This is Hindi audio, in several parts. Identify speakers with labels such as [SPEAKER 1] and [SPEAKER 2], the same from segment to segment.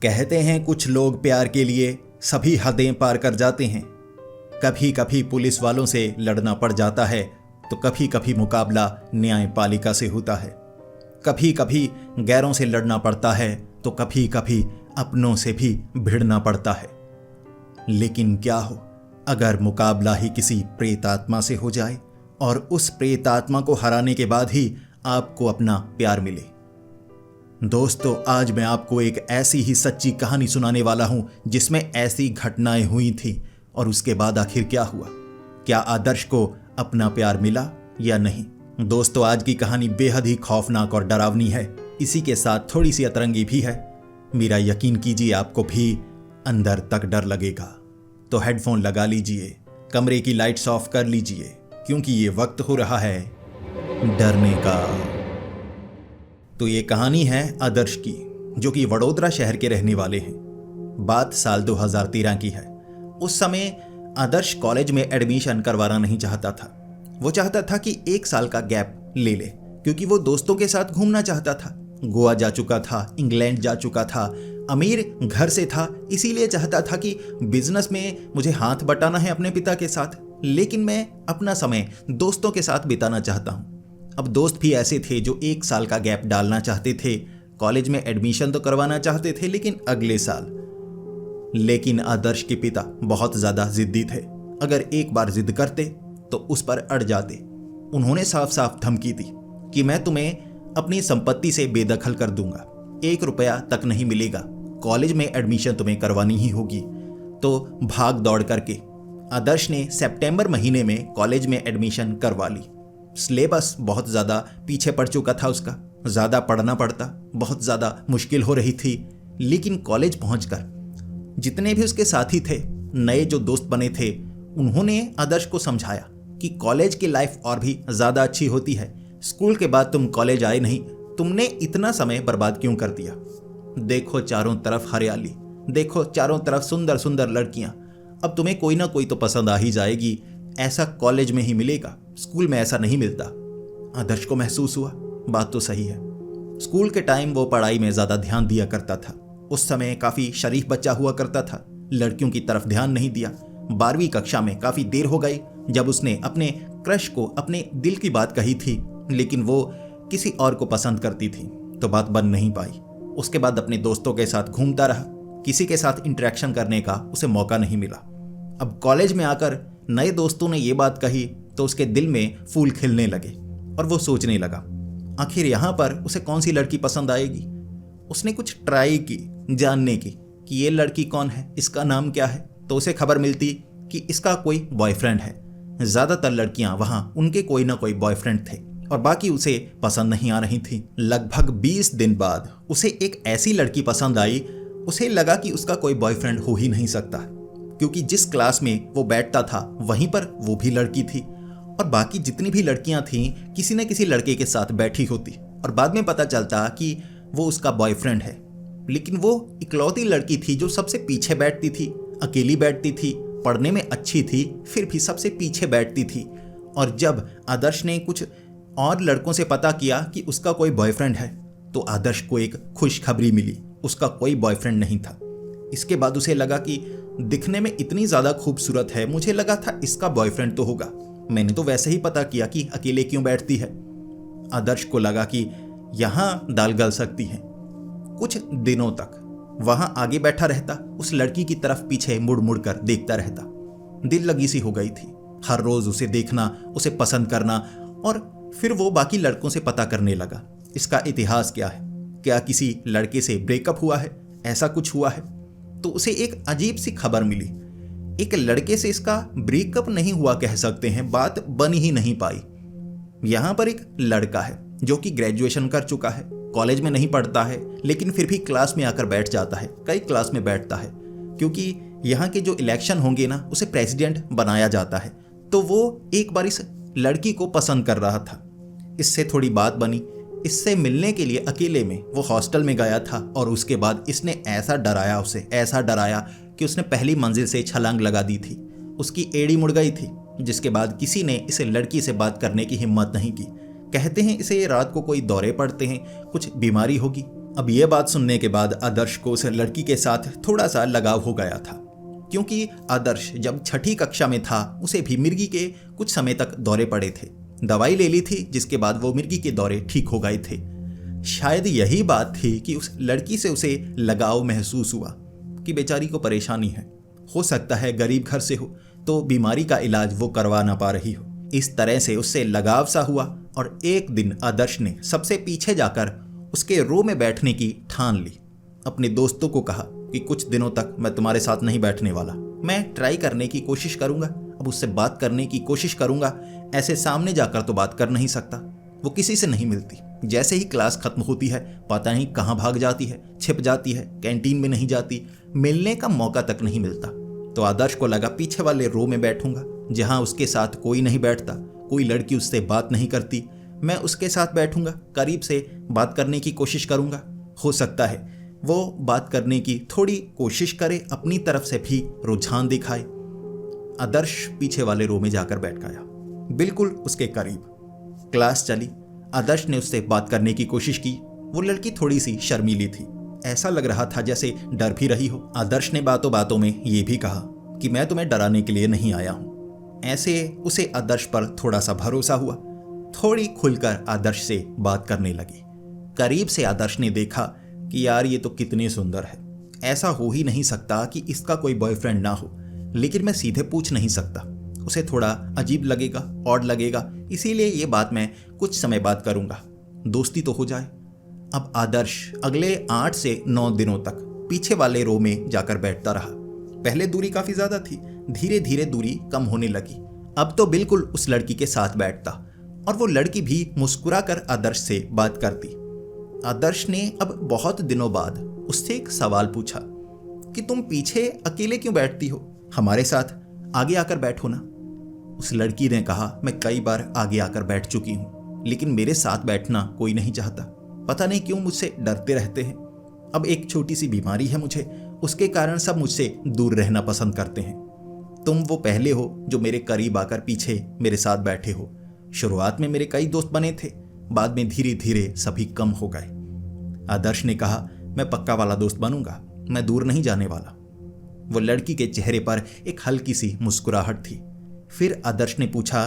[SPEAKER 1] कहते हैं कुछ लोग प्यार के लिए सभी हदें पार कर जाते हैं। कभी कभी पुलिस वालों से लड़ना पड़ जाता है तो कभी कभी मुकाबला न्यायपालिका से होता है। कभी कभी गैरों से लड़ना पड़ता है तो कभी कभी अपनों से भी भिड़ना पड़ता है। लेकिन क्या हो अगर मुकाबला ही किसी प्रेतात्मा से हो जाए और उस प्रेतात्मा को हराने के बाद ही आपको अपना प्यार मिले। दोस्तों, आज मैं आपको एक ऐसी ही सच्ची कहानी सुनाने वाला हूं जिसमें ऐसी घटनाएं हुई थी और उसके बाद आखिर क्या हुआ। क्या आदर्श को अपना प्यार मिला या नहीं। दोस्तों, आज की कहानी बेहद ही खौफनाक और डरावनी है। इसी के साथ थोड़ी सी अतरंगी भी है। मेरा यकीन कीजिए आपको भी अंदर तक डर लगेगा। तो हेडफोन लगा लीजिए, कमरे की लाइट्स ऑफ कर लीजिए, क्योंकि ये वक्त हो रहा है डरने का। तो ये कहानी है आदर्श की, जो कि वडोदरा शहर के रहने वाले हैं। बात साल 2013 की है। उस समय आदर्श कॉलेज में एडमिशन करवाना नहीं चाहता था। वो चाहता था कि 1 साल का गैप ले ले, क्योंकि वो दोस्तों के साथ घूमना चाहता था। गोवा जा चुका था, इंग्लैंड जा चुका था, अमीर घर से था, इसीलिए चाहता था कि बिजनेस में मुझे हाथ बटाना है अपने पिता के साथ, लेकिन मैं अपना समय दोस्तों के साथ बिताना चाहता हूँ। अब दोस्त भी ऐसे थे जो 1 साल का गैप डालना चाहते थे। कॉलेज में एडमिशन तो करवाना चाहते थे, लेकिन अगले साल। लेकिन आदर्श के पिता बहुत ज्यादा जिद्दी थे। अगर एक बार जिद करते तो उस पर अड़ जाते। उन्होंने साफ साफ धमकी दी कि मैं तुम्हें अपनी संपत्ति से बेदखल कर दूंगा, 1 रुपया तक नहीं मिलेगा, कॉलेज में एडमिशन तुम्हें करवानी ही होगी। तो भाग दौड़ करके आदर्श ने सितंबर महीने में कॉलेज में एडमिशन करवा ली। सिलेबस बहुत ज़्यादा पीछे पड़ चुका था उसका, ज़्यादा पढ़ना पड़ता, बहुत ज़्यादा मुश्किल हो रही थी। लेकिन कॉलेज पहुंचकर जितने भी उसके साथी थे, नए जो दोस्त बने थे, उन्होंने आदर्श को समझाया कि कॉलेज की लाइफ और भी ज़्यादा अच्छी होती है। स्कूल के बाद तुम कॉलेज आए नहीं, तुमने इतना समय बर्बाद क्यों कर दिया। देखो चारों तरफ हरियाली, देखो चारों तरफ सुंदर सुंदर लड़कियां, अब तुम्हें कोई ना कोई तो पसंद आ ही जाएगी। ऐसा कॉलेज में ही मिलेगा, स्कूल में ऐसा नहीं मिलता। आदर्श को महसूस हुआ बात तो सही है। स्कूल के टाइम वो पढ़ाई में ज्यादा ध्यान दिया करता था। उस समय काफी शरीफ बच्चा हुआ करता था, लड़कियों की तरफ ध्यान नहीं दिया। 12वीं कक्षा में काफी देर हो गई जब उसने अपने क्रश को अपने दिल की बात कही थी, लेकिन वो किसी और को पसंद करती थी, तो बात बन नहीं पाई। उसके बाद अपने दोस्तों के साथ घूमता रहा, किसी के साथ इंटरेक्शन करने का उसे मौका नहीं मिला। अब कॉलेज में आकर नए दोस्तों ने ये बात कही तो उसके दिल में फूल खिलने लगे और वो सोचने लगा आखिर यहाँ पर उसे कौन सी लड़की पसंद आएगी। उसने कुछ ट्राई की जानने की कि ये लड़की कौन है, इसका नाम क्या है, तो उसे खबर मिलती कि इसका कोई बॉयफ्रेंड है। ज़्यादातर लड़कियां वहाँ उनके कोई ना कोई बॉयफ्रेंड थे और बाकी उसे पसंद नहीं आ रही थी। लगभग 20 दिन बाद उसे एक ऐसी लड़की पसंद आई। उसे लगा कि उसका कोई बॉयफ्रेंड हो ही नहीं सकता, क्योंकि जिस क्लास में वो बैठता था वहीं पर वो भी लड़की थी और बाकी जितनी भी लड़कियां थीं किसी न किसी लड़के के साथ बैठी होती और बाद में पता चलता कि वो उसका बॉयफ्रेंड है। लेकिन वो इकलौती लड़की थी जो सबसे पीछे बैठती थी, अकेली बैठती थी, पढ़ने में अच्छी थी, फिर भी सबसे पीछे बैठती थी। और जब आदर्श ने कुछ और लड़कों से पता किया कि उसका कोई बॉयफ्रेंड है, तो आदर्श को एक खुशखबरी मिली, उसका कोई बॉयफ्रेंड नहीं था। इसके बाद उसे लगा कि दिखने में इतनी ज़्यादा खूबसूरत है, मुझे लगा था इसका बॉयफ्रेंड तो होगा, मैंने तो वैसे ही पता किया कि अकेले क्यों बैठती है। आदर्श को लगा कि यहाँ दाल गल सकती है। कुछ दिनों तक वहाँ आगे बैठा रहता, उस लड़की की तरफ पीछे मुड़ मुड़ कर देखता रहता। दिल लगी सी हो गई थी, हर रोज़ उसे देखना, उसे पसंद करना, और फिर वो बाकी लड़कों से पता करने लगा इसका इतिहास क्या है, क्या किसी लड़के से ब्रेकअप हुआ है, ऐसा कुछ हुआ है। तो उसे एक अजीब सी खबर मिली, एक लड़के से इसका ब्रेकअप नहीं हुआ कह सकते हैं, बात बन ही नहीं पाई। यहाँ पर एक लड़का है जो कि ग्रेजुएशन कर चुका है, कॉलेज में नहीं पढ़ता है, लेकिन फिर भी क्लास में आकर बैठ जाता है, कई क्लास में बैठता है, क्योंकि यहाँ के जो इलेक्शन होंगे ना, उसे प्रेसिडेंट बनाया जाता है। तो वो एक बार इस लड़की को पसंद कर रहा था, इससे थोड़ी बात बनी। इससे मिलने के लिए अकेले में वो हॉस्टल में गया था और उसके बाद इसने ऐसा डराया उसे, ऐसा डराया कि उसने पहली मंजिल से छलांग लगा दी थी। उसकी एड़ी मुड़ गई थी, जिसके बाद किसी ने इसे लड़की से बात करने की हिम्मत नहीं की। कहते हैं इसे रात को कोई दौरे पड़ते हैं, कुछ बीमारी होगी, अब ये बात सुनने के बाद आदर्श को उस लड़की के साथ थोड़ा सा लगाव हो गया था, क्योंकि आदर्श जब छठी कक्षा में था उसे भी मिर्गी के कुछ समय तक दौरे पड़े थे। दवाई ले ली थी, जिसके बाद वो मिर्गी के दौरे ठीक हो गए थे। शायद यही बात थी कि उस लड़की से उसे लगाव महसूस हुआ कि बेचारी को परेशानी है, हो सकता है गरीब घर से हो तो बीमारी का इलाज वो करवा ना पा रही हो। इस तरह से उससे लगाव सा हुआ और एक दिन आदर्श ने सबसे पीछे जाकर उसके रो में बैठने की ठान ली। अपने दोस्तों को कहा कि कुछ दिनों तक मैं तुम्हारे साथ नहीं बैठने वाला, मैं ट्राई करने की कोशिश करूंगा, अब उससे बात करने की कोशिश करूंगा, ऐसे सामने जाकर तो बात कर नहीं सकता, वो किसी से नहीं मिलती, जैसे ही क्लास खत्म होती है पता नहीं कहाँ भाग जाती है, छिप जाती है, कैंटीन में नहीं जाती, मिलने का मौका तक नहीं मिलता। तो आदर्श को लगा पीछे वाले रो में बैठूंगा, जहां उसके साथ कोई नहीं बैठता, कोई लड़की उससे बात नहीं करती, मैं उसके साथ बैठूंगा, करीब से बात करने की कोशिश करूंगा, हो सकता है वो बात करने की थोड़ी कोशिश करे, अपनी तरफ से भी रुझान दिखाए। आदर्श पीछे वाले रो में जाकर बैठ गया, बिल्कुल उसके करीब। क्लास चली, आदर्श ने उससे बात करने की कोशिश की। वो लड़की थोड़ी सी शर्मीली थी, ऐसा लग रहा था जैसे डर भी रही हो। आदर्श ने बातों बातों में ये भी कहा कि मैं तुम्हें डराने के लिए नहीं आया हूं। ऐसे उसे आदर्श पर थोड़ा सा भरोसा हुआ, थोड़ी खुलकर आदर्श से बात करने लगी। करीब से आदर्श ने देखा कि यार ये तो कितनी सुंदर है, ऐसा हो ही नहीं सकता कि इसका कोई बॉयफ्रेंड ना हो, लेकिन मैं सीधे पूछ नहीं सकता, उसे थोड़ा अजीब लगेगा, ऑड लगेगा, इसीलिए ये बात मैं कुछ समय बाद करूंगा, दोस्ती तो हो जाए। अब आदर्श अगले 8 से 9 दिनों तक पीछे वाले रो में जाकर बैठता रहा। पहले दूरी काफी ज्यादा थी, धीरे धीरे दूरी कम होने लगी। अब तो बिल्कुल उस लड़की के साथ बैठता और वो लड़की भी मुस्कुराकर आदर्श से बात करती। आदर्श ने अब बहुत दिनों बाद उससे एक सवाल पूछा कि तुम पीछे अकेले क्यों बैठती हो, हमारे साथ आगे आकर बैठो ना। उस लड़की ने कहा मैं कई बार आगे आकर बैठ चुकी हूं, लेकिन मेरे साथ बैठना कोई नहीं चाहता, पता नहीं क्यों मुझसे डरते रहते हैं। अब एक छोटी सी बीमारी है मुझे, उसके कारण सब मुझसे दूर रहना पसंद करते हैं। तुम वो पहले हो जो मेरे करीब आकर पीछे मेरे साथ बैठे हो। शुरुआत में मेरे कई दोस्त बने थे, बाद में धीरे धीरे सभी कम हो गए। आदर्श ने कहा मैं पक्का वाला दोस्त बनूंगा, मैं दूर नहीं जाने वाला। वो लड़की के चेहरे पर एक हल्की सी मुस्कुराहट थी। फिर आदर्श ने पूछा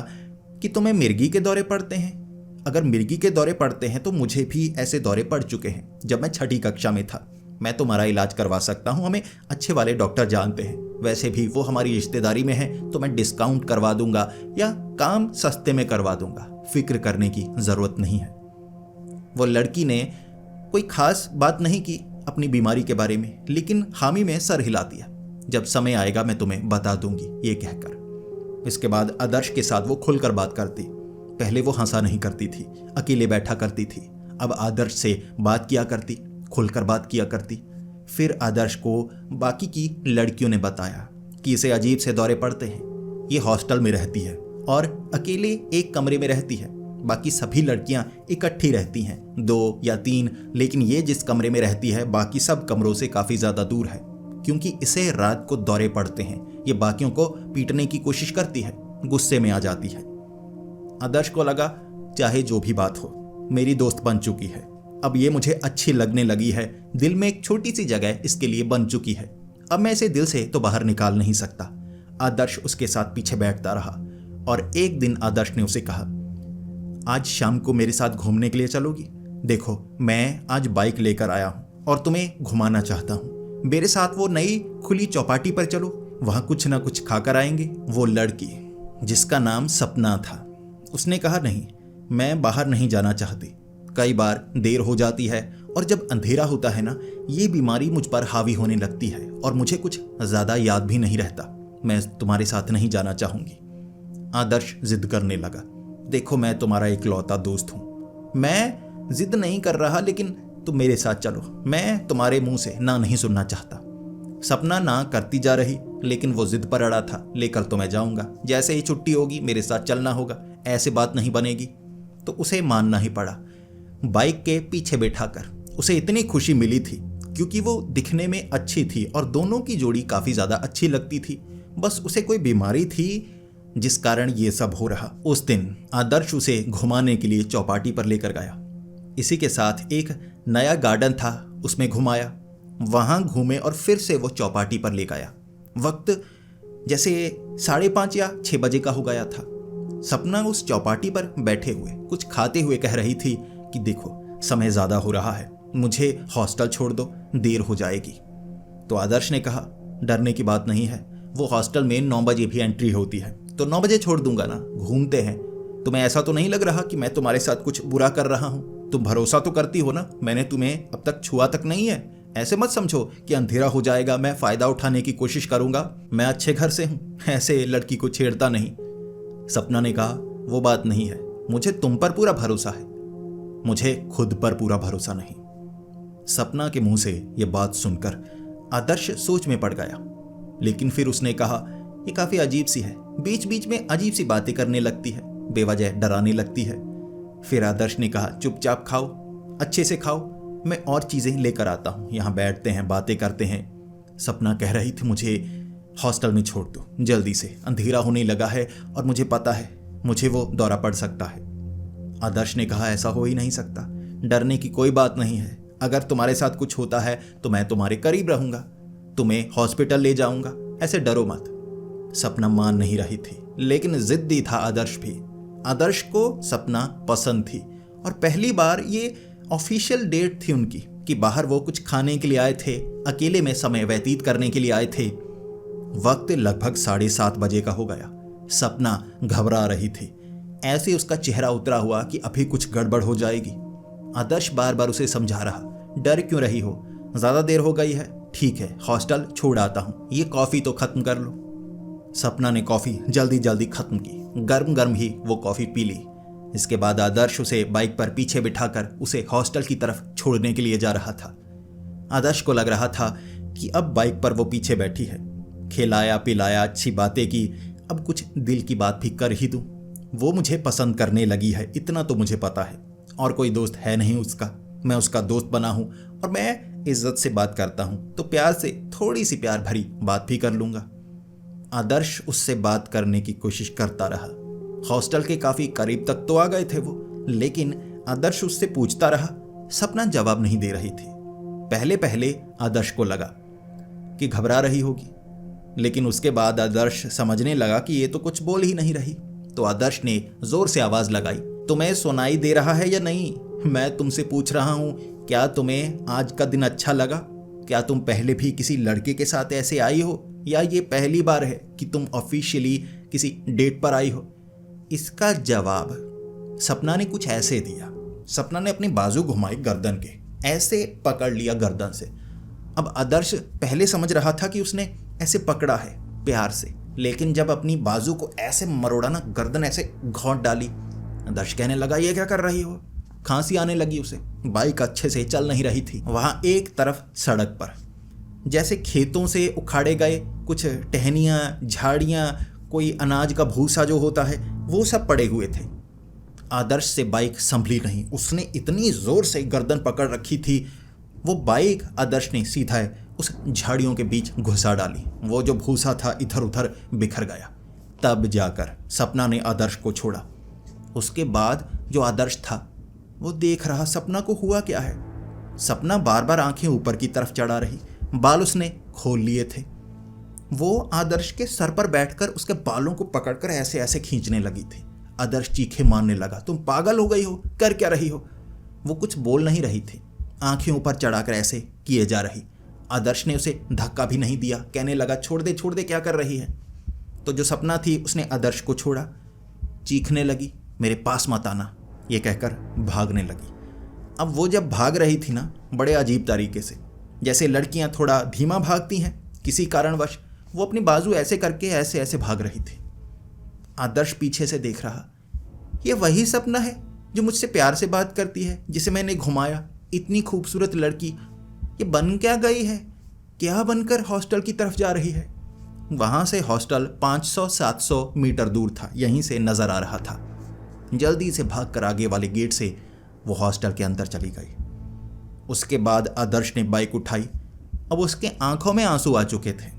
[SPEAKER 1] कि तुम्हें मिर्गी के दौरे पड़ते हैं? अगर मिर्गी के दौरे पड़ते हैं तो मुझे भी ऐसे दौरे पड़ चुके हैं जब मैं छठी कक्षा में था। मैं तुम्हारा इलाज करवा सकता हूं, हमें अच्छे वाले डॉक्टर जानते हैं, वैसे भी वो हमारी रिश्तेदारी में है तो मैं डिस्काउंट करवा दूंगा या काम सस्ते में करवा दूंगा, फिक्र करने की जरूरत नहीं है। वो लड़की ने कोई खास बात नहीं की अपनी बीमारी के बारे में, लेकिन हामी में सर हिला दिया, जब समय आएगा मैं तुम्हें बता दूंगी, ये कहकर। इसके बाद आदर्श के साथ वो खुलकर बात करती। पहले वो हंसा नहीं करती थी, अकेले बैठा करती थी, अब आदर्श से बात किया करती, खुलकर बात किया करती। फिर आदर्श को बाकी की लड़कियों ने बताया कि इसे अजीब से दौरे पड़ते हैं, ये हॉस्टल में रहती है और अकेले एक कमरे में रहती है, बाकी सभी लड़कियां इकट्ठी रहती हैं 2 या 3, लेकिन ये जिस कमरे में रहती है बाकी सब कमरों से काफ़ी ज़्यादा दूर है, क्योंकि इसे रात को दौरे पड़ते हैं। ये बाकियों को पीटने की कोशिश करती है, गुस्से में आ जाती है। आदर्श को लगा चाहे जो भी बात हो, मेरी दोस्त बन चुकी है, अब ये मुझे अच्छी लगने लगी है, दिल में एक छोटी सी जगह इसके लिए बन चुकी है, अब मैं इसे दिल से तो बाहर निकाल नहीं सकता। आदर्श उसके साथ पीछे बैठता रहा और एक दिन आदर्श ने उसे कहा आज शाम को मेरे साथ घूमने के लिए चलोगी? देखो मैं आज बाइक लेकर आया हूँ और तुम्हें घुमाना चाहता हूँ, मेरे साथ वो नई खुली चौपाटी पर चलो, वहां कुछ ना कुछ खाकर आएंगे। वो लड़की जिसका नाम सपना था, उसने कहा नहीं, मैं बाहर नहीं जाना चाहती, कई बार देर हो जाती है और जब अंधेरा होता है ना, ये बीमारी मुझ पर हावी होने लगती है और मुझे कुछ ज़्यादा याद भी नहीं रहता, मैं तुम्हारे साथ नहीं जाना चाहूँगी। आदर्श जिद करने लगा, देखो मैं तुम्हारा इकलौता दोस्त हूँ, मैं जिद नहीं कर रहा, लेकिन तुम मेरे साथ चलो, मैं तुम्हारे मुंह से ना नहीं सुनना चाहता। सपना ना करती जा रही, लेकिन वो जिद पर अड़ा था, लेकर तो मैं जाऊंगा, जैसे ही छुट्टी होगी मेरे साथ चलना होगा, ऐसे बात नहीं बनेगी। तो उसे मानना ही पड़ा। बाइक के पीछे बैठाकर उसे इतनी खुशी मिली थी क्योंकि वो दिखने में अच्छी थी और दोनों की जोड़ी काफी ज्यादा अच्छी लगती थी, बस उसे कोई बीमारी थी जिस कारण ये सब हो रहा। उस दिन आदर्श उसे घुमाने के लिए चौपाटी पर लेकर गया। इसी के साथ एक नया गार्डन था, उसमें घुमाया। वहां घूमे और फिर से वो चौपाटी पर ले गया। वक्त जैसे 5:30 या 6 बजे का हो गया था। सपना उस चौपाटी पर बैठे हुए कुछ खाते हुए कह रही थी कि देखो समय ज्यादा हो रहा है, मुझे हॉस्टल छोड़ दो, देर हो जाएगी। तो आदर्श ने कहा डरने की बात नहीं है, वो हॉस्टल में 9 बजे भी एंट्री होती है, तो 9 बजे छोड़ दूंगा ना, घूमते हैं। तुम्हें ऐसा तो नहीं लग रहा कि मैं तुम्हारे साथ कुछ बुरा कर रहा हूं? तुम भरोसा तो करती हो ना, मैंने तुम्हें अब तक छुआ तक नहीं है। ऐसे मत समझो कि अंधेरा हो जाएगा, मैं फायदा उठाने की कोशिश करूंगा। मैं अच्छे घर से हूं, ऐसे लड़की को छेड़ता नहीं। सपना ने कहा वो बात नहीं है, मुझे तुम पर पूरा भरोसा है, मुझे खुद पर पूरा भरोसा नहीं। सपना के मुंह से यह बात सुनकर आदर्श सोच में पड़ गया, लेकिन फिर उसने कहा ये काफी अजीब सी है, बीच बीच में अजीब सी बातें करने लगती है, बेवजह डराने लगती है। फिर आदर्श ने कहा चुपचाप खाओ, अच्छे से खाओ, मैं और चीजें लेकर आता हूं, यहां बैठते हैं, बातें करते हैं। सपना कह रही थी मुझे हॉस्टल में छोड़ दो जल्दी से, अंधेरा होने लगा है और मुझे पता है मुझे वो दौरा पड़ सकता है। आदर्श ने कहा ऐसा हो ही नहीं सकता, डरने की कोई बात नहीं है, अगर तुम्हारे साथ कुछ होता है तो मैं तुम्हारे करीब रहूंगा, तुम्हें हॉस्पिटल ले जाऊंगा, ऐसे डरो मत। सपना मान नहीं रही थी, लेकिन जिद्दी था आदर्श भी। आदर्श को सपना पसंद थी और पहली बार ये ऑफिशियल डेट थी उनकी कि बाहर वो कुछ खाने के लिए आए थे, अकेले में समय व्यतीत करने के लिए आए थे। वक्त लगभग 7:30 बजे का हो गया। सपना घबरा रही थी, ऐसे उसका चेहरा उतरा हुआ कि अभी कुछ गड़बड़ हो जाएगी। आदर्श बार बार उसे समझा रहा, डर क्यों रही हो, ज्यादा देर हो गई है, ठीक है हॉस्टल छोड़ आता हूं, ये कॉफी तो खत्म कर लो। सपना ने कॉफी जल्दी जल्दी खत्म की, गर्म गर्म ही वो कॉफी पी ली। इसके बाद आदर्श उसे बाइक पर पीछे बिठाकर उसे हॉस्टल की तरफ छोड़ने के लिए जा रहा था। आदर्श को लग रहा था कि अब बाइक पर वो पीछे बैठी है, खिलाया पिलाया, अच्छी बातें की, अब कुछ दिल की बात भी कर ही दूं। वो मुझे पसंद करने लगी है, इतना तो मुझे पता है, और कोई दोस्त है नहीं उसका, मैं उसका दोस्त बना हूं और मैं इज्जत से बात करता हूं, तो प्यार से थोड़ी सी प्यार भरी बात भी कर लूंगा। आदर्श उससे बात करने की कोशिश करता रहा। हॉस्टल के काफी करीब तक तो आ गए थे वो, लेकिन आदर्श उससे पूछता रहा। सपना जवाब नहीं दे रही थी। पहले पहले आदर्श को लगा कि घबरा रही होगी, लेकिन उसके बाद आदर्श समझने लगा कि ये तो कुछ बोल ही नहीं रही। तो आदर्श ने जोर से आवाज लगाई, तुम्हें सुनाई दे रहा है या नहीं? मैं तुमसे पूछ रहा हूं, क्या तुम्हें आज का दिन अच्छा लगा? क्या तुम पहले भी किसी लड़के के साथ ऐसे आई हो, या ये पहली बार है कि तुम ऑफिशियली किसी डेट पर आई हो? इसका जवाब सपना ने कुछ ऐसे दिया। सपना ने अपनी बाजू घुमाई गर्दन के, ऐसे पकड़ लिया गर्दन से। अब आदर्श पहले समझ रहा था कि उसने ऐसे पकड़ा है प्यार से, लेकिन जब अपनी बाजू को ऐसे मरोड़ा ना, गर्दन ऐसे घोंट डाली, आदर्श कहने लगा ये क्या कर रही हो? खांसी आने लगी उसे, बाइक अच्छे से चल नहीं रही थी। वहां एक तरफ सड़क पर जैसे खेतों से उखाड़े गए कुछ टहनियां, झाड़ियां, कोई अनाज का भूसा जो होता है, वो सब पड़े हुए थे। आदर्श से बाइक संभली नहीं, उसने इतनी जोर से गर्दन पकड़ रखी थी, वो बाइक आदर्श ने सीधा उस झाड़ियों के बीच घुसा डाली। वो जो भूसा था इधर उधर बिखर गया। तब जाकर सपना ने आदर्श को छोड़ा। उसके बाद जो आदर्श था वो देख रहा सपना को हुआ क्या है। सपना बार बार आंखें ऊपर की तरफ चढ़ा रही, बाल उसने खोल लिए थे। वो आदर्श के सर पर बैठकर उसके बालों को पकड़कर ऐसे ऐसे खींचने लगी थी। आदर्श चीखे मारने लगा, तुम पागल हो गई हो, कर क्या रही हो? वो कुछ बोल नहीं रही थी, आंखें ऊपर चढ़ाकर ऐसे किए जा रही। आदर्श ने उसे धक्का भी नहीं दिया, कहने लगा छोड़ दे, क्या कर रही है? तो जो सपना थी उसने आदर्श को छोड़ा, चीखने लगी, मेरे पास मत आना, ये कहकर भागने लगी। अब वो जब भाग रही थी ना, बड़े अजीब तरीके से, जैसे लड़कियां थोड़ा धीमा भागती हैं किसी कारणवश, वो अपनी बाजू ऐसे करके ऐसे ऐसे भाग रही थी। आदर्श पीछे से देख रहा, ये वही सपना है जो मुझसे प्यार से बात करती है, जिसे मैंने घुमाया, इतनी खूबसूरत लड़की, ये बन क्या गई है? क्या बनकर हॉस्टल की तरफ जा रही है? वहां से हॉस्टल 500-700 मीटर दूर था, यहीं से नजर आ रहा था। जल्दी से भागकर आगे वाले गेट से वो हॉस्टल के अंदर चली गई। उसके बाद आदर्श ने बाइक उठाई। अब उसके आंखों में आंसू आ चुके थे,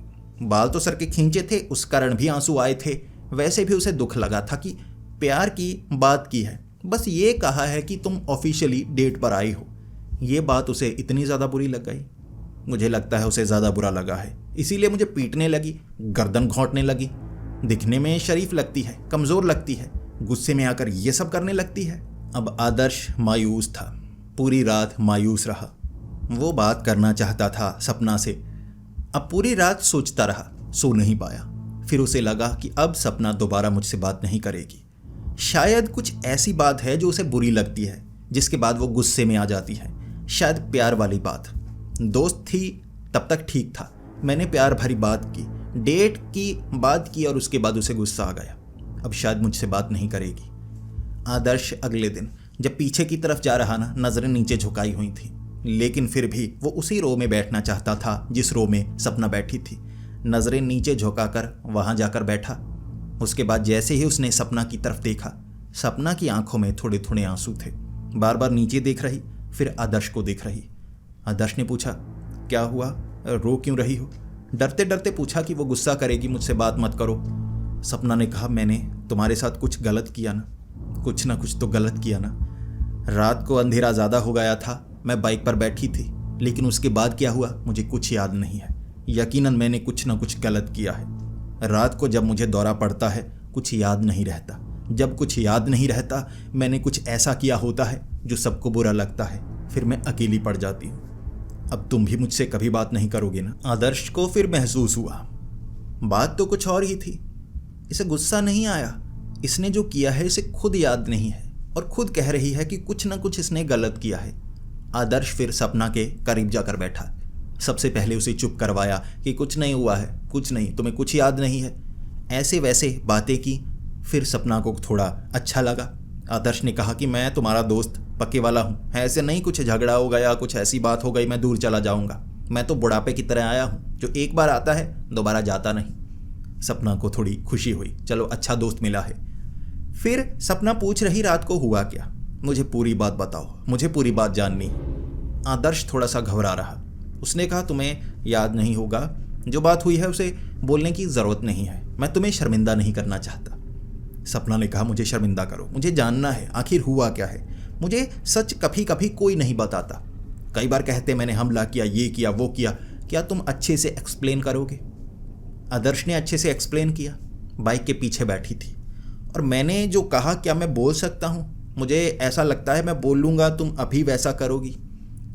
[SPEAKER 1] बाल तो सर के खींचे थे, उस कारण भी आंसू आए थे। वैसे भी उसे दुख लगा था कि प्यार की बात की है, बस ये कहा है कि तुम ऑफिशियली डेट पर आई हो। ये बात उसे इतनी ज़्यादा बुरी लग गई। मुझे लगता है उसे ज़्यादा बुरा लगा है, इसीलिए मुझे पीटने लगी, गर्दन घोंटने लगी। दिखने में शरीफ लगती है, कमज़ोर लगती है, गुस्से में आकर ये सब करने लगती है। अब आदर्श मायूस था, पूरी रात मायूस रहा। वो बात करना चाहता था सपना से। अब पूरी रात सोचता रहा, सो नहीं पाया। फिर उसे लगा कि अब सपना दोबारा मुझसे बात नहीं करेगी। शायद कुछ ऐसी बात है जो उसे बुरी लगती है, जिसके बाद वो गुस्से में आ जाती है। शायद प्यार वाली बात। दोस्त थी तब तक ठीक था, मैंने प्यार भरी बात की, डेट की बात की और उसके बाद उसे गुस्सा आ गया। अब शायद मुझसे बात नहीं करेगी। आदर्श अगले दिन जब पीछे की तरफ जा रहा ना, नजरें नीचे झुकाई हुई थी, लेकिन फिर भी वो उसी रो में बैठना चाहता था जिस रो में सपना बैठी थी। नजरें नीचे झुकाकर वहां जाकर बैठा। उसके बाद जैसे ही उसने सपना की तरफ देखा, सपना की आंखों में थोड़े थोड़े आंसू थे। बार बार नीचे देख रही, फिर आदर्श को देख रही। आदर्श ने पूछा, क्या हुआ, रो क्यों रही हो? डरते डरते पूछा कि वो गुस्सा करेगी, मुझसे बात मत करो। सपना ने कहा, मैंने तुम्हारे साथ कुछ गलत किया ना, कुछ ना कुछ तो गलत किया ना। रात को अंधेरा ज़्यादा हो गया था, मैं बाइक पर बैठी थी, लेकिन उसके बाद क्या हुआ मुझे कुछ याद नहीं है। यकीनन मैंने कुछ ना कुछ गलत किया है। रात को जब मुझे दौरा पड़ता है कुछ याद नहीं रहता। जब कुछ याद नहीं रहता, मैंने कुछ ऐसा किया होता है जो सबको बुरा लगता है, फिर मैं अकेली पड़ जाती हूँ। अब तुम भी मुझसे कभी बात नहीं करोगे ना? आदर्श को फिर महसूस हुआ बात तो कुछ और ही थी। इसे गुस्सा नहीं आया, इसने जो किया है इसे खुद याद नहीं है और खुद कह रही है कि कुछ ना कुछ इसने गलत किया है। आदर्श फिर सपना के करीब जाकर बैठा। सबसे पहले उसे चुप करवाया कि कुछ नहीं हुआ है, कुछ नहीं, तुम्हें कुछ याद नहीं है। ऐसे वैसे बातें की। फिर सपना को थोड़ा अच्छा लगा। आदर्श ने कहा कि मैं तुम्हारा दोस्त पक्के वाला हूँ, ऐसे नहीं कुछ झगड़ा हो गया, कुछ ऐसी बात हो गई मैं दूर चला जाऊँगा। मैं तो बुढ़ापे की तरह आया हूँ जो एक बार आता है दोबारा जाता नहीं। सपना को थोड़ी खुशी हुई, चलो अच्छा दोस्त मिला है। फिर सपना पूछ रही, रात को हुआ क्या, मुझे पूरी बात बताओ, मुझे पूरी बात जाननी। आदर्श थोड़ा सा घबरा रहा। उसने कहा, तुम्हें याद नहीं होगा, जो बात हुई है उसे बोलने की ज़रूरत नहीं है, मैं तुम्हें शर्मिंदा नहीं करना चाहता। सपना ने कहा, मुझे शर्मिंदा करो, मुझे जानना है आखिर हुआ क्या है। मुझे सच कभी कभी कोई नहीं बताता। कई बार कहते मैंने हमला किया, ये किया, वो किया, क्या तुम अच्छे से एक्सप्लेन करोगे? आदर्श ने अच्छे से एक्सप्लेन किया। बाइक के पीछे बैठी थी और मैंने जो कहा, क्या मैं बोल सकता हूँ? मुझे ऐसा लगता है मैं बोलूँगा तुम अभी वैसा करोगी।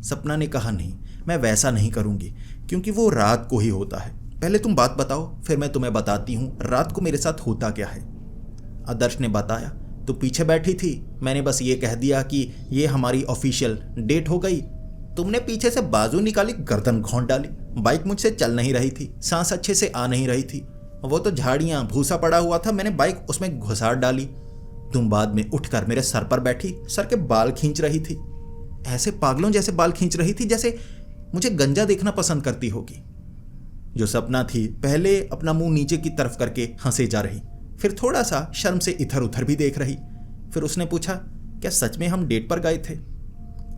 [SPEAKER 1] सपना ने कहा, नहीं, मैं वैसा नहीं करूँगी, क्योंकि वो रात को ही होता है। पहले तुम बात बताओ, फिर मैं तुम्हें बताती हूँ रात को मेरे साथ होता क्या है। आदर्श ने बताया, तो पीछे बैठी थी, मैंने बस ये कह दिया कि ये हमारी ऑफिशियल डेट हो गई। तुमने पीछे से बाजू निकाली, गर्दन घोंट डाली। बाइक मुझसे चल नहीं रही थी, सांस अच्छे से आ नहीं रही थी, वो तो झाड़ियाँ भूसा पड़ा हुआ था, मैंने बाइक उसमें घुसाड़ डाली। तुम बाद में उठकर मेरे सर पर बैठी, सर के बाल खींच रही थी, ऐसे पागलों जैसे बाल खींच रही थी जैसे मुझे गंजा देखना पसंद करती होगी। जो सपना थी पहले अपना मुंह नीचे की तरफ करके हंसे जा रही, फिर थोड़ा सा शर्म से इधर उधर भी देख रही। फिर उसने पूछा, क्या सच में हम डेट पर गए थे?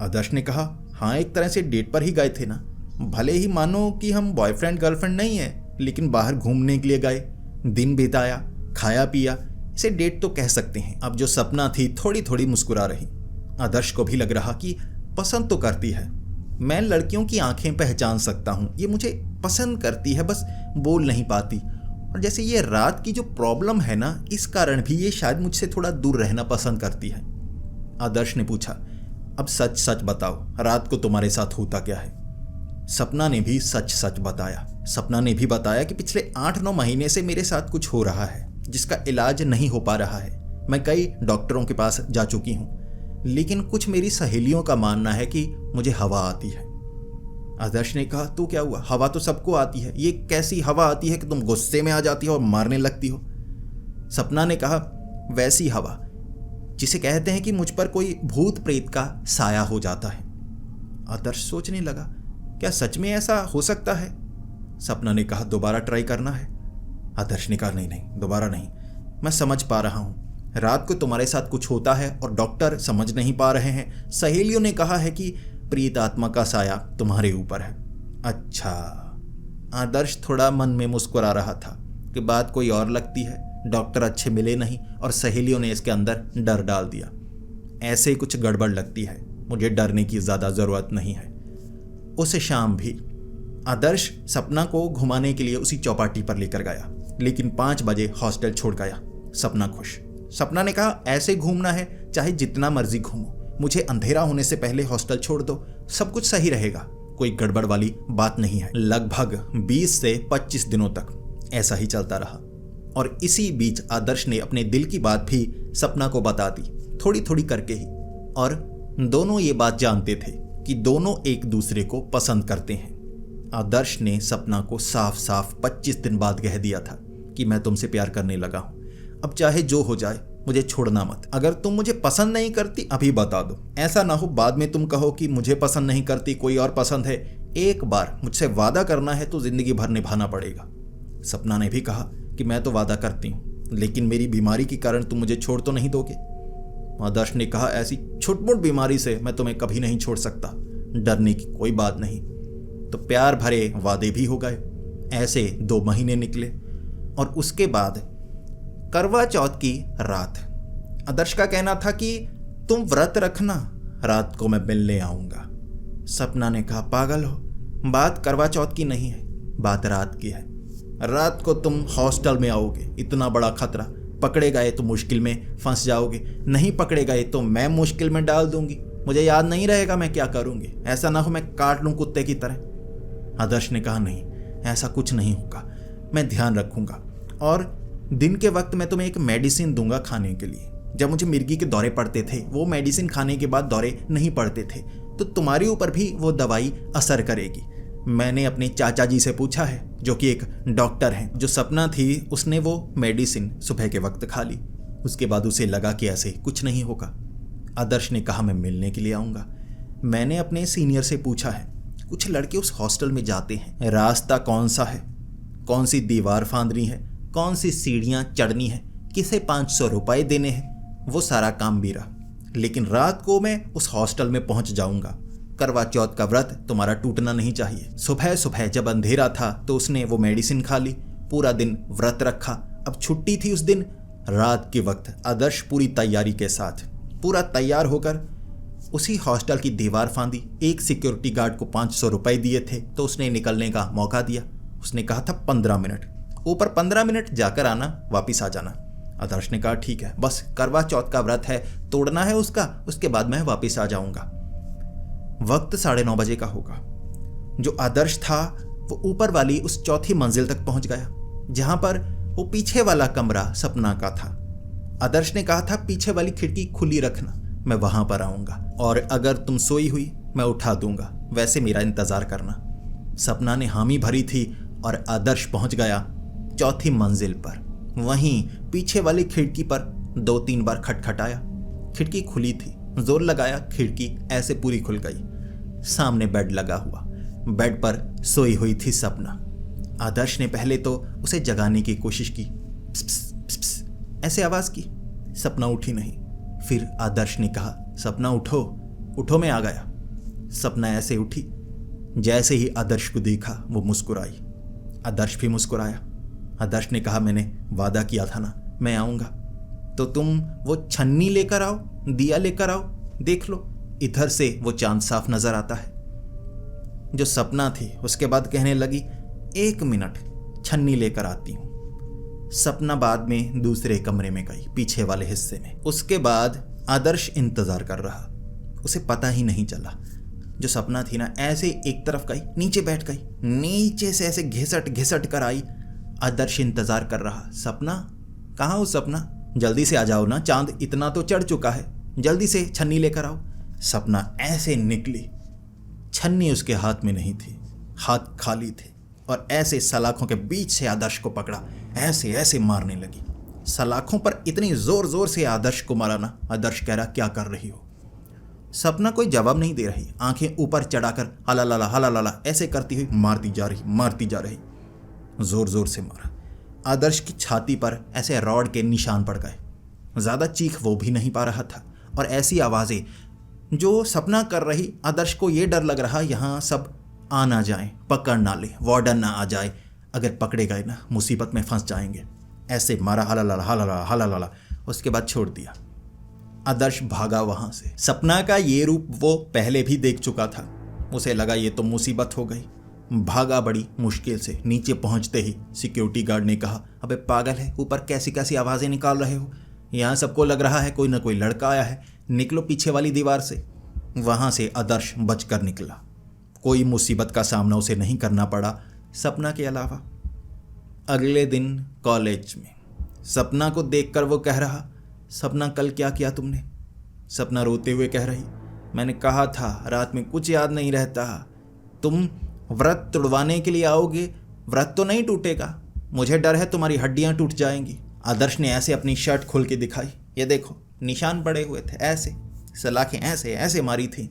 [SPEAKER 1] आदर्श ने कहा, हाँ, एक तरह से डेट पर ही गए थे ना। भले ही मानो कि हम बॉयफ्रेंड गर्लफ्रेंड नहीं है, लेकिन बाहर घूमने के लिए गए, दिन बिताया, खाया पिया, इसे डेट तो कह सकते हैं। अब जो सपना थी थोड़ी थोड़ी मुस्कुरा रही। आदर्श को भी लग रहा कि पसंद तो करती है, मैं लड़कियों की आंखें पहचान सकता हूँ, ये मुझे पसंद करती है, बस बोल नहीं पाती। और जैसे ये रात की जो प्रॉब्लम है ना, इस कारण भी ये शायद मुझसे थोड़ा दूर रहना पसंद करती है। आदर्श ने पूछा, अब सच सच बताओ, रात को तुम्हारे साथ होता क्या है? सपना ने भी सच सच बताया। सपना ने भी बताया कि पिछले 8-9 महीने से मेरे साथ कुछ हो रहा है जिसका इलाज नहीं हो पा रहा है। मैं कई डॉक्टरों के पास जा चुकी हूँ, लेकिन कुछ मेरी सहेलियों का मानना है कि मुझे हवा आती है। आदर्श ने कहा, तो क्या हुआ? हवा तो सबको आती है, ये कैसी हवा आती है कि तुम गुस्से में आ जाती हो और मारने लगती हो? सपना ने कहा, वैसी हवा जिसे कहते हैं कि मुझ पर कोई भूत प्रेत का साया हो जाता है। आदर्श सोचने लगा, क्या सच में ऐसा हो सकता है? सपना ने कहा, दोबारा ट्राई करना है? आदर्श ने कहा, नहीं नहीं, दोबारा नहीं, मैं समझ पा रहा हूँ, रात को तुम्हारे साथ कुछ होता है और डॉक्टर समझ नहीं पा रहे हैं। सहेलियों ने कहा है कि प्रीत आत्मा का साया तुम्हारे ऊपर है। अच्छा। आदर्श थोड़ा मन में मुस्कुरा रहा था कि बात कोई और लगती है, डॉक्टर अच्छे मिले नहीं और सहेलियों ने इसके अंदर डर डाल दिया। ऐसे कुछ गड़बड़ लगती है, मुझे डरने की ज़्यादा ज़रूरत नहीं है। उस शाम भी आदर्श सपना को घुमाने के लिए उसी चौपाटी पर लेकर गया, लेकिन 5 बजे हॉस्टल छोड़ गया। सपना खुश। सपना ने कहा, ऐसे घूमना है चाहे जितना मर्जी घूमो, मुझे अंधेरा होने से पहले हॉस्टल छोड़ दो, सब कुछ सही रहेगा, कोई गड़बड़ वाली बात नहीं है। लगभग 20 से 25 दिनों तक ऐसा ही चलता रहा और इसी बीच आदर्श ने अपने दिल की बात भी सपना को बता दी, थोड़ी थोड़ी करके ही। और दोनों ये बात जानते थे कि दोनों एक दूसरे को पसंद करते हैं। आदर्श ने सपना को साफ साफ 25 दिन बाद कह दिया था कि मैं तुमसे प्यार करने लगा हूं, अब चाहे जो हो जाए मुझे छोड़ना मत। अगर तुम मुझे पसंद नहीं करती अभी बता दो, ऐसा ना हो बाद में तुम कहो कि मुझे पसंद नहीं करती, कोई और पसंद है। एक बार मुझसे वादा करना है तो जिंदगी भर निभाना पड़ेगा। सपना ने भी कहा कि मैं तो वादा करती हूँ, लेकिन मेरी बीमारी के कारण तुम मुझे छोड़ तो नहीं दोगे। आदर्श ने कहा, ऐसी छुटमुट बीमारी से मैं तुम्हें कभी नहीं छोड़ सकता, डरने की कोई बात नहीं। तो प्यार भरे वादे भी हो गए। ऐसे 2 महीने निकले और उसके बाद करवा चौथ की रात आदर्श का कहना था कि तुम व्रत रखना, रात को मैं मिलने आऊंगा। सपना ने कहा, पागल हो, बात करवा चौथ की नहीं है, बात रात की है। रात को तुम हॉस्टल में आओगे, इतना बड़ा खतरा, पकड़े गए तो मुश्किल में फंस जाओगे, नहीं पकड़े गए तो मैं मुश्किल में डाल दूंगी, मुझे याद नहीं रहेगा मैं क्या करूंगी, ऐसा ना हो मैं काट लूं कुत्ते की तरह। आदर्श ने कहा, नहीं ऐसा कुछ नहीं होगा, मैं ध्यान रखूंगा और दिन के वक्त मैं तुम्हें एक मेडिसिन दूंगा खाने के लिए। जब मुझे मिर्गी के दौरे पड़ते थे, वो मेडिसिन खाने के बाद दौरे नहीं पड़ते थे, तो तुम्हारे ऊपर भी वो दवाई असर करेगी। मैंने अपने चाचा जी से पूछा है, जो कि एक डॉक्टर हैं। जो सपना थी उसने वो मेडिसिन सुबह के वक्त खा ली, उसके बाद उसे लगा कि ऐसे कुछ नहीं होगा। आदर्श ने कहा, मैं मिलने के लिए आऊँगा। मैंने अपने सीनियर से पूछा है, कुछ लड़के उस हॉस्टल में जाते हैं, रास्ता कौन सा है, कौन सी दीवार फांदनी है, कौन सी सीढ़ियाँ चढ़नी है, किसे 500 रुपये देने हैं, वो सारा काम मेरा। लेकिन रात को मैं उस हॉस्टल में पहुंच जाऊंगा। करवा चौथ का व्रत तुम्हारा टूटना नहीं चाहिए। सुबह सुबह जब अंधेरा था तो उसने वो मेडिसिन खा ली, पूरा दिन व्रत रखा। अब छुट्टी थी उस दिन। रात के वक्त आदर्श पूरी तैयारी के साथ पूरा तैयार होकर उसी हॉस्टल की दीवार फांदी। एक सिक्योरिटी गार्ड को 500 रुपये दिए थे तो उसने निकलने का मौका दिया। उसने कहा था 15 मिनट, ऊपर 15 मिनट जाकर आना, वापिस आ जाना। आदर्श ने कहा, ठीक है, बस करवा चौथ का व्रत है, तोड़ना है उसका, उसके बाद मैं वापिस आ जाऊंगा। वक्त 9:30 बजे का होगा। जो आदर्श था वो ऊपर वाली उस चौथी मंजिल तक पहुंच गया, जहां पर वो पीछे वाला कमरा सपना का था। आदर्श ने कहा था, पीछे वाली खिड़की खुली रखना, मैं वहां पर आऊंगा और अगर तुम सोई हुई मैं उठा दूंगा, वैसे मेरा इंतजार करना। सपना ने हामी भरी थी और आदर्श पहुंच गया चौथी मंजिल पर। वहीं पीछे वाली खिड़की पर 2-3 बार खटखटाया, खिड़की खुली थी। जोर लगाया, खिड़की ऐसे पूरी खुल गई। सामने बेड लगा हुआ, बेड पर सोई हुई थी सपना। आदर्श ने पहले तो उसे जगाने की कोशिश की, प्स प्स प्स प्स, ऐसे आवाज की। सपना उठी नहीं। फिर आदर्श ने कहा, सपना उठो, उठो, मैं आ गया। सपना ऐसे उठी। जैसे ही आदर्श को देखा वो मुस्कुराई। आदर्श भी मुस्कुराया। आदर्श ने कहा, मैंने वादा किया था ना, मैं आऊंगा, तो तुम वो छन्नी लेकर आओ, दिया लेकर आओ, देख लो, इधर से वो चांद साफ नजर आता है। जो सपना थी उसके बाद कहने लगी, 1 मिनट, छन्नी लेकर आती हूं। सपना बाद में दूसरे कमरे में गई, पीछे वाले हिस्से में। उसके बाद आदर्श इंतजार कर रहा, उसे पता ही नहीं चला। जो सपना थी ना, ऐसे एक तरफ गई, नीचे बैठ गई, नीचे से ऐसे घिसट घिसट कर आई। आदर्श इंतजार कर रहा, सपना कहाँ हो, सपना जल्दी से आ जाओ ना, चांद इतना तो चढ़ चुका है, जल्दी से छन्नी लेकर आओ। सपना ऐसे निकली, छन्नी उसके हाथ में नहीं थी, हाथ खाली थे और ऐसे सलाखों के बीच से आदर्श को पकड़ा, ऐसे ऐसे मारने लगी। सलाखों पर इतनी जोर जोर से आदर्श को मारा ना। आदर्श कह रहा, क्या कर रही हो। सपना कोई जवाब नहीं दे रही, आंखें ऊपर चढ़ाकर हला लाला ऐसे करती हुई मारती जा रही, जोर जोर से मारा। आदर्श की छाती पर ऐसे रॉड के निशान पड़ गए। ज्यादा चीख वो भी नहीं पा रहा था और ऐसी आवाजें जो सपना कर रही। आदर्श को ये डर लग रहा, यहाँ सब आ ना जाए, पकड़ ना ले, वार्डन ना आ जाए, अगर पकड़े गए ना मुसीबत में फंस जाएंगे। ऐसे मारा, हला लाला। उसके बाद छोड़ दिया। आदर्श भागा वहां से। सपना का ये रूप वो पहले भी देख चुका था। उसे लगा ये तो मुसीबत हो गई। भागा बड़ी मुश्किल से। नीचे पहुंचते ही सिक्योरिटी गार्ड ने कहा, अबे पागल है, ऊपर कैसी कैसी आवाजें निकाल रहे हो? यहाँ सबको लग रहा है कोई ना कोई लड़का आया है, निकलो पीछे वाली दीवार से। वहां से आदर्श बचकर निकला। कोई मुसीबत का सामना उसे नहीं करना पड़ा सपना के अलावा। अगले दिन कॉलेज में सपना को देखकर वो कह रहा, सपना कल क्या किया तुमने? सपना रोते हुए कह रही, मैंने कहा था रात में कुछ याद नहीं रहता। तुम व्रत तुड़वाने के लिए आओगे, व्रत तो नहीं टूटेगा, मुझे डर है तुम्हारी हड्डियां टूट जाएंगी। आदर्श ने ऐसे अपनी शर्ट खोल के दिखाई, ये देखो निशान पड़े हुए थे, ऐसे सलाखें ऐसे ऐसे मारी थी।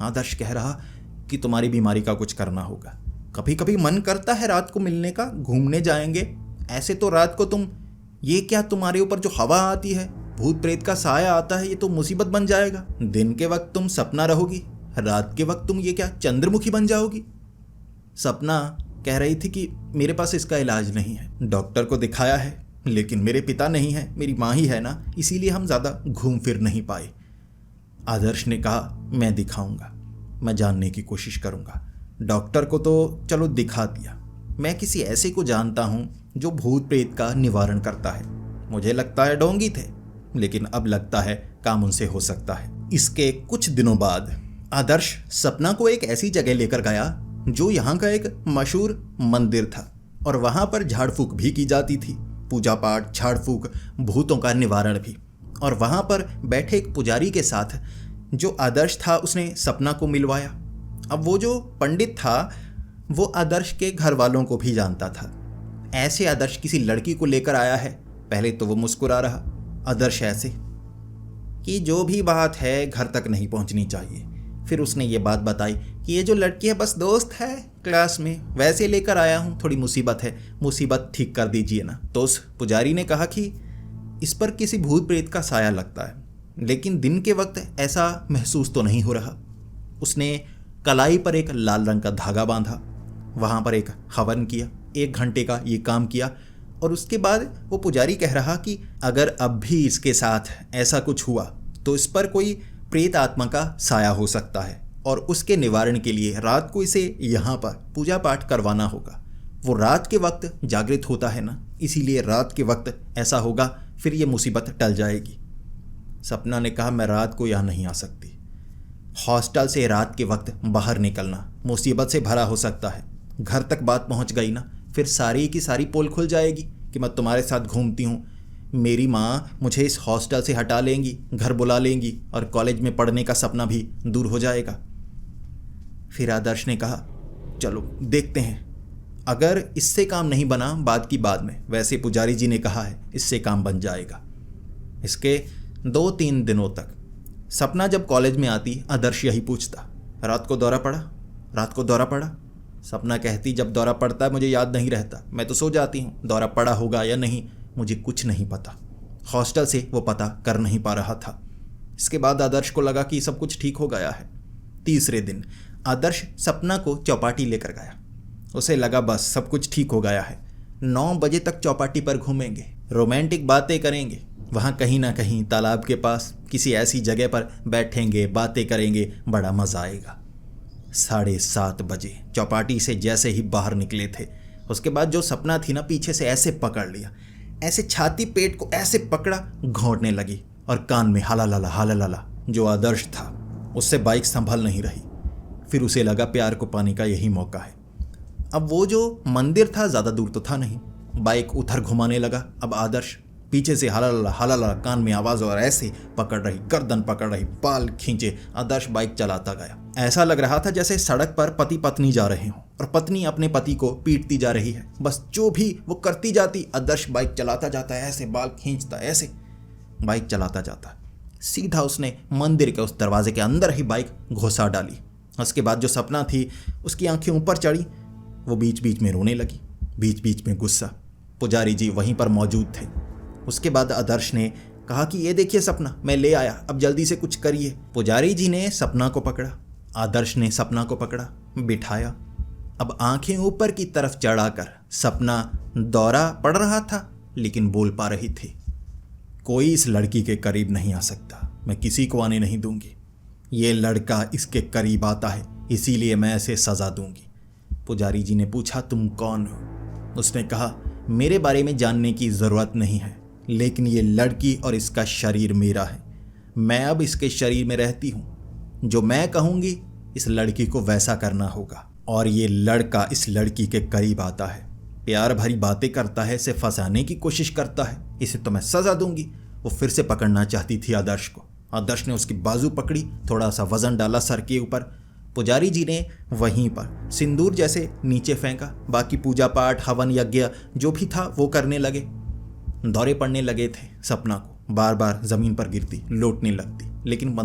[SPEAKER 1] आदर्श कह रहा कि तुम्हारी बीमारी का कुछ करना होगा। कभी कभी मन करता है रात को मिलने का, घूमने जाएंगे। ऐसे तो रात को तुम, ये क्या तुम्हारे ऊपर जो हवा आती है, भूत प्रेत का साया आता है, ये तो मुसीबत बन जाएगा। दिन के वक्त तुम सपना रहोगी, रात के वक्त तुम ये क्या चंद्रमुखी बन जाओगी। सपना कह रही थी कि मेरे पास इसका इलाज नहीं है, डॉक्टर को दिखाया है लेकिन मेरे पिता नहीं है, मेरी माँ ही है ना, इसीलिए हम ज़्यादा घूम फिर नहीं पाए। आदर्श ने कहा, मैं दिखाऊंगा, मैं जानने की कोशिश करूंगा। डॉक्टर को तो चलो दिखा दिया, मैं किसी ऐसे को जानता हूं जो भूत प्रेत का निवारण करता है। मुझे लगता है ढोंगी थे, लेकिन अब लगता है काम उनसे हो सकता है। इसके कुछ दिनों बाद आदर्श सपना को एक ऐसी जगह लेकर गया जो यहाँ का एक मशहूर मंदिर था और वहाँ पर झाड़ फूक भी की जाती थी, पूजा पाठ, झाड़ फूक, भूतों का निवारण भी। और वहाँ पर बैठे एक पुजारी के साथ जो आदर्श था उसने सपना को मिलवाया। अब वो जो पंडित था वो आदर्श के घर वालों को भी जानता था। ऐसे आदर्श किसी लड़की को लेकर आया है। पहले तो वो मुस्कुरा रहा, आदर्श ऐसे कि जो भी बात है घर तक नहीं पहुंचनी चाहिए। फिर उसने ये बात बताई कि ये जो लड़की है बस दोस्त है क्लास में, वैसे लेकर आया हूँ, थोड़ी मुसीबत है, मुसीबत ठीक कर दीजिए ना। तो उस पुजारी ने कहा कि इस पर किसी भूत प्रेत का साया लगता है, लेकिन दिन के वक्त ऐसा महसूस तो नहीं हो रहा। उसने कलाई पर एक लाल रंग का धागा बांधा, वहाँ पर एक हवन किया, 1 घंटे का ये काम किया और उसके बाद वो पुजारी कह रहा कि अगर अब भी इसके साथ ऐसा कुछ हुआ तो इस पर कोई प्रेत आत्मा का साया हो सकता है और उसके निवारण के लिए रात को इसे यहाँ पर पूजा पाठ करवाना होगा। वो रात के वक्त जागृत होता है ना, इसीलिए रात के वक्त ऐसा होगा, फिर ये मुसीबत टल जाएगी। सपना ने कहा, मैं रात को यहाँ नहीं आ सकती, हॉस्टल से रात के वक्त बाहर निकलना मुसीबत से भरा हो सकता है। घर तक बात पहुंच गई ना, फिर सारी की सारी पोल खुल जाएगी कि मैं तुम्हारे साथ घूमती हूँ। मेरी माँ मुझे इस हॉस्टल से हटा लेंगी, घर बुला लेंगी और कॉलेज में पढ़ने का सपना भी दूर हो जाएगा। फिर आदर्श ने कहा, चलो देखते हैं, अगर इससे काम नहीं बना बात की बाद में, वैसे पुजारी जी ने कहा है इससे काम बन जाएगा। इसके 2-3 दिनों तक सपना जब कॉलेज में आती आदर्श यही पूछता, रात को दौरा पड़ा, रात को दौरा पड़ा। सपना कहती, जब दौरा पड़ता है मुझे याद नहीं रहता, मैं तो सो जाती हूँ, दौरा पड़ा होगा या नहीं मुझे कुछ नहीं पता। हॉस्टल से वो पता कर नहीं पा रहा था। इसके बाद आदर्श को लगा कि सब कुछ ठीक हो गया है। तीसरे दिन आदर्श सपना को चौपाटी लेकर गया। उसे लगा बस सब कुछ ठीक हो गया है, 9 बजे तक चौपाटी पर घूमेंगे, रोमांटिक बातें करेंगे, वहाँ कहीं ना कहीं तालाब के पास किसी ऐसी जगह पर बैठेंगे, बातें करेंगे, बड़ा मज़ा आएगा। 7:30 बजे चौपाटी से जैसे ही बाहर निकले थे, उसके बाद जो सपना थी ना, पीछे से ऐसे पकड़ लिया, ऐसे छाती पेट को ऐसे पकड़ा, घोंटने लगी और कान में हालालाला हालालाला। जो आदर्श था उससे बाइक संभल नहीं रही। फिर उसे लगा प्यार को पाने का यही मौका है। अब वो जो मंदिर था ज़्यादा दूर तो था नहीं, बाइक उधर घुमाने लगा। अब आदर्श पीछे से हालालाला हालालाला, कान में आवाज़ और ऐसे पकड़ रही, गर्दन पकड़ रही, बाल खींचे आदर्श बाइक चलाता गया। ऐसा लग रहा था जैसे सड़क पर पति पत्नी जा रहे हों और पत्नी अपने पति को पीटती जा रही है। बस जो भी वो करती जाती, आदर्श बाइक चलाता जाता है, ऐसे बाल खींचता, ऐसे बाइक चलाता जाता। सीधा उसने मंदिर के उस दरवाजे के अंदर ही बाइक घुसा डाली। उसके बाद जो सपना थी उसकी आंखें ऊपर चढ़ी, वो बीच बीच में रोने लगी, बीच बीच में गुस्सा। पुजारी जी वहीं पर मौजूद थे। उसके बाद आदर्श ने कहा कि ये देखिए सपना, मैं ले आया, अब जल्दी से कुछ करिए। पुजारी जी ने सपना को पकड़ा, आदर्श ने सपना को पकड़ा, बिठाया। अब आंखें ऊपर की तरफ चढ़ाकर सपना दौरा पड़ रहा था लेकिन बोल पा रही थी। कोई इस लड़की के करीब नहीं आ सकता, मैं किसी को आने नहीं दूंगी। ये लड़का इसके करीब आता है, इसीलिए मैं ऐसे सज़ा दूंगी। पुजारी जी ने पूछा, तुम कौन हो? उसने कहा, मेरे बारे में जानने की ज़रूरत नहीं है, लेकिन ये लड़की और इसका शरीर मेरा है। मैं अब इसके शरीर में रहती हूँ। जो मैं कहूँगी इस लड़की को वैसा करना होगा। और ये लड़का इस लड़की के करीब आता है, प्यार भरी बातें करता है, इसे फंसाने की कोशिश करता है। इसे तो मैं सज़ा दूंगी। वो फिर से पकड़ना चाहती थी आदर्श को। आदर्श ने उसकी बाजू पकड़ी, थोड़ा सा वजन डाला सर के ऊपर। पुजारी जी ने वहीं पर सिंदूर जैसे नीचे फेंका। बाकी पूजा पाठ, हवन यज्ञ जो भी था वो करने लगे। दौरे पड़ने लगे थे सपना को, बार बार ज़मीन पर गिरती, लौटने लगती। लेकिन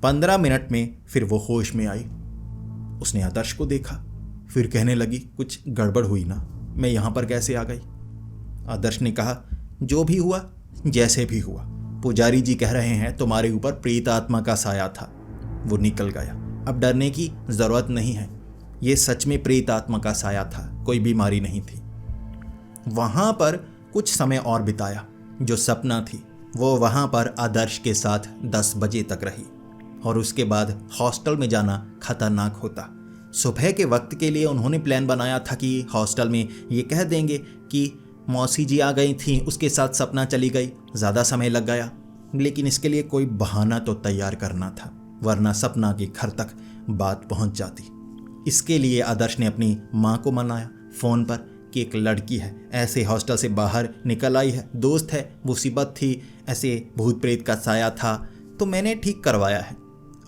[SPEAKER 1] 15 मिनट में फिर वो होश में आई। उसने आदर्श को देखा, फिर कहने लगी, कुछ गड़बड़ हुई ना, मैं यहाँ पर कैसे आ गई? आदर्श ने कहा, जो भी हुआ जैसे भी हुआ, पुजारी जी कह रहे हैं तुम्हारे ऊपर प्रेत आत्मा का साया था। वो निकल गया। अब डरने की ज़रूरत नहीं है। ये सच में प्रेत आत्मा का साया था, कोई बीमारी नहीं थी। वहाँ पर कुछ समय और बिताया। जो सपना थी वो वहाँ पर आदर्श के साथ 10 बजे तक रही और उसके बाद हॉस्टल में जाना खतरनाक होता। सुबह के वक्त के लिए उन्होंने प्लान बनाया था कि हॉस्टल में ये कह देंगे कि मौसी जी आ गई थी, उसके साथ सपना चली गई। ज़्यादा समय लग गया, लेकिन इसके लिए कोई बहाना तो तैयार करना था, वरना सपना के घर तक बात पहुंच जाती। इसके लिए आदर्श ने अपनी माँ को मनाया फ़ोन पर कि एक लड़की है, ऐसे हॉस्टल से बाहर निकल आई है, दोस्त है, मुसीबत थी, ऐसे भूत प्रेत का साया था, तो मैंने ठीक करवाया है।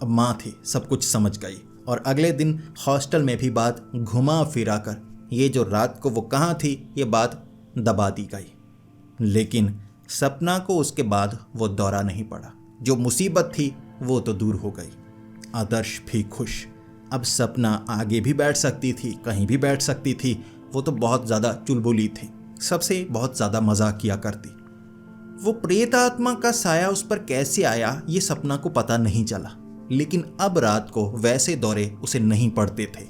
[SPEAKER 1] अब माँ थी, सब कुछ समझ गई। और अगले दिन हॉस्टल में भी बात घुमा फिरा कर ये जो रात को वो कहाँ थी ये बात दबा दी गई। लेकिन सपना को उसके बाद वो दौरा नहीं पड़ा। जो मुसीबत थी वो तो दूर हो गई। आदर्श भी खुश। अब सपना आगे भी बैठ सकती थी, कहीं भी बैठ सकती थी। वो तो बहुत ज़्यादा चुलबुली थी, सबसे बहुत ज़्यादा मजाक किया करती। वो प्रेत आत्मा का साया उस पर कैसे आया ये सपना को पता नहीं चला, लेकिन अब रात को वैसे दौरे उसे नहीं पड़ते थे।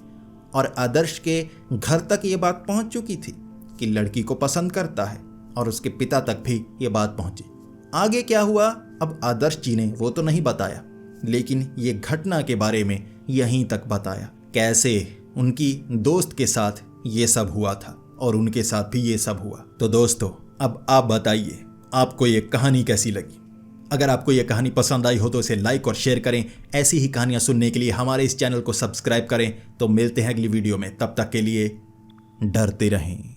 [SPEAKER 1] और आदर्श के घर तक ये बात पहुंच चुकी थी कि लड़की को पसंद करता है, और उसके पिता तक भी ये बात पहुंची। आगे क्या हुआ अब आदर्श जी ने वो तो नहीं बताया, लेकिन ये घटना के बारे में यहीं तक बताया, कैसे उनकी दोस्त के साथ ये सब हुआ था और उनके साथ भी ये सब हुआ। तो दोस्तों, अब आप बताइए आपको ये कहानी कैसी लगी। अगर आपको ये कहानी पसंद आई हो तो इसे लाइक और शेयर करें। ऐसी ही कहानियां सुनने के लिए हमारे इस चैनल को सब्सक्राइब करें। तो मिलते हैं अगली वीडियो में, तब तक के लिए डरते रहें।